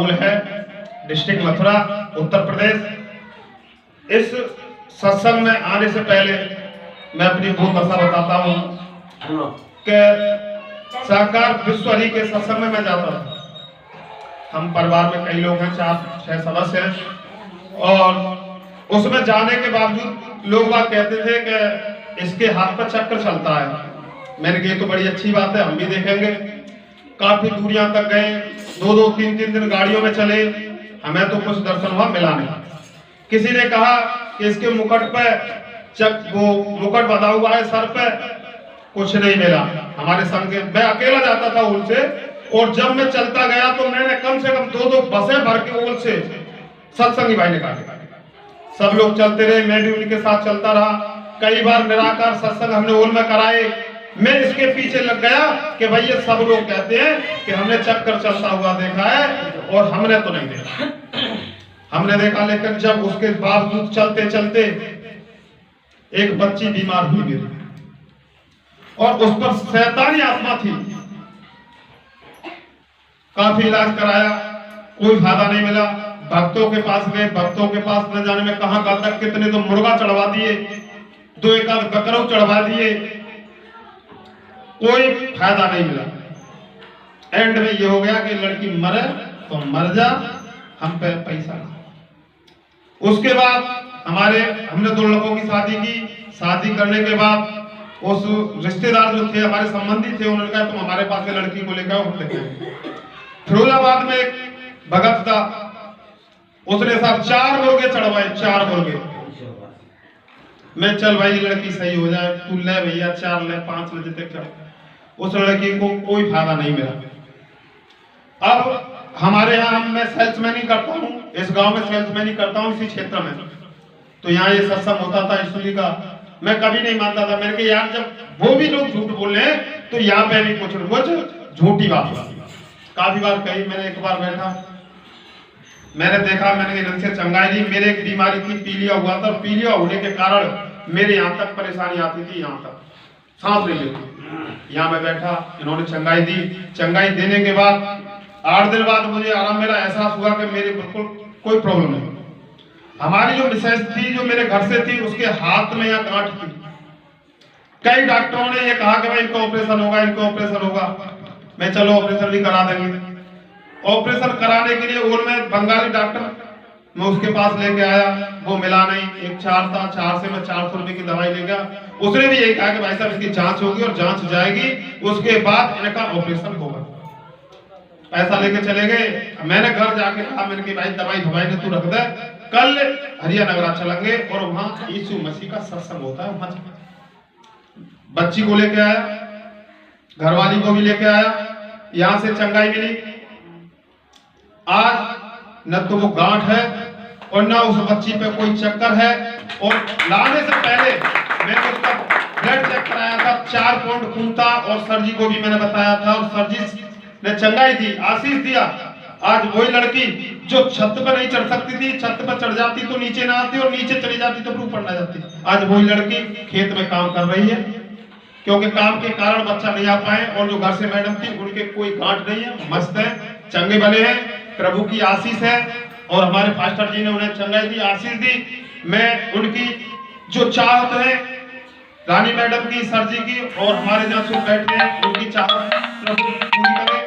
मूल है, डिस्ट्रिक्ट मथुरा, उत्तर प्रदेश। इस सत्संग में आने से पहले मैं अपनी भूल दशा बताता हूँ कि सहकार विश्व हरि के सत्संग में मैं जाता था। हम परिवार में कई लोग हैं, 4-6 सदस्य हैं, और उसमें जाने के बावजूद लोग बात कहते थे कि इसके हाथ पर चक्र चलता है। मैंने कहा तो बड़ी अच्छी बात है, हम भी देखेंगे। काफी दूरियां तक गए, 2-2, 3-3 दिन गाड़ियों में चले, हमें तो कुछ दर्शन हुआ मिला नहीं। किसी ने कहा कि इसके मुकुट पे वो मुकुट बंधा हुआ है सर पे, कुछ नहीं मिला। हमारे संग मैं अकेला जाता था उल से, और जब मैं चलता गया तो मैंने कम से कम 2-2 बसें भर के उल से सत्संगी भाई निकाले। सब लोग चलते रहे, मैं भी उनके साथ चलता रहा। कई बार निराकार सत्संग हमने उल में कराए। मैं इसके पीछे लग गया कि भाई ये सब लोग कहते हैं कि हमने चक्कर चलता हुआ देखा है, और हमने तो नहीं देखा। हमने देखा, लेकिन जब उसके बावजूद चलते चलते एक बच्ची बीमार हुई मेरी, और उस पर शैतानी आत्मा थी। काफी इलाज कराया, कोई फायदा नहीं मिला। भक्तों के पास गए, भक्तों के पास न जाने में कहां तक, कितने तो मुर्गा चढ़वा दिए, 2-1 आध बकरौ चढ़वा दिए, कोई फायदा नहीं मिला। एंड में ये हो गया कि लड़की मरे तो मर जा, हम पे पैसा नहीं। उसके बाद हमने 2 लड़कों की शादी की। शादी करने के बाद उस रिश्तेदार जो थे, हमारे संबंधी थे, उन्होंने कहा तुम हमारे पास से लड़की को लेकर आओ, हम देखेंगे। फिरोजाबाद में एक भगत था, उसने साहब 4 मुर्गे चढ़वाए, 4 मुर्गे। मैं चल भाई लड़की सही हो जाए, तू ले भैया 4 ले, 5 ले, जितने चढ़। उस लड़की को कोई फायदा नहीं मिला। अब हमारे यहाँ मैं सेल्समैन ही करता हूँ, इस गांव में सेल्समैन ही करता हूँ, इसी क्षेत्र में। तो यहाँ ये सत्संग होता था ईश्वरी का, मैं कभी नहीं मानता था। मैंने कहा यार जब वो भी लोग झूठ बोल रहे हैं तो यहाँ पे भी कुछ झूठी बात। काफी बार कही, मैंने एक बार बैठा, मैंने देखा, मैंने इनसे चंगाई दी। मेरे एक बीमारी थी, पीलिया हुआ था, पीलिया होने के कारण मेरे यहाँ तक परेशानी आती थी, यहाँ तक सांस नहीं लेती। यहाँ मैं बैठा, इन्होंने चंगाई दी। चंगाई देने के बाद 8 दिन बाद मुझे आराम मिला, एहसास हुआ कि मेरे बिल्कुल कोई प्रॉब्लम नहीं। हमारी जो मिसेज थी, जो मेरे घर से थी, उसके हाथ में यहाँ गांठ थी। कई डॉक्टरों ने ये कहा कि भाई इनको ऑपरेशन होगा, इनको ऑपरेशन होगा। मैं चलो ऑपरेशन भी करा देंगे। ऑपरेशन कराने के लिए और मैं बंगाली डॉक्टर, मैं उसके पास लेके आया, वो मिला नहीं। एक 4 था, 4 से मैं 400 रुपए की दवाई ले गया। उसने भी यही कहा कि भाई साहब इसकी जांच होगी और जांच जाएगी, उसके बाद इनका ऑपरेशन होगा। पैसा लेके चले गए। मैंने घर जाके कहा, मैंने कि भाई दवाई ने तू रख दे, कल हरिया नगरा चलेंगे और वहां यीशु मसीह का सत्संग होता है, वहां। बच्ची को लेके आया, घरवाली को भी लेके आया, यहां से चंगाई मिली। आज न तो वो गांठ है और न उस बच्ची पे कोई चक्कर है। और लाने से पहले मैंने उसका ब्लड चेक कराया था, 4 पॉइंट खून था, और सर जी को भी मैंने बताया था, और सर जी ने चंगाई दी, आशीष दिया। आज वही लड़की जो छत पर नहीं चढ़ सकती थी, छत पर चढ़ जाती तो नीचे ना आती, और नीचे चली जाती तो ऊपर ना जाती। आज वही लड़की खेत में काम कर रही है, क्योंकि काम के कारण बच्चा नहीं आ पाए। और जो घर से मैडम थी, उनके कोई गांठ नहीं है, मस्त है, चंगे भले हैं, प्रभु की आशीष है। और हमारे पास्टर जी ने उन्हें चंगाई दी, आशीष दी। मैं उनकी जो चाहत है, रानी मैडम की, सर जी की, और हमारे जहाँ से बैठे हैं, उनकी चाहत प्रभु पूरी करे।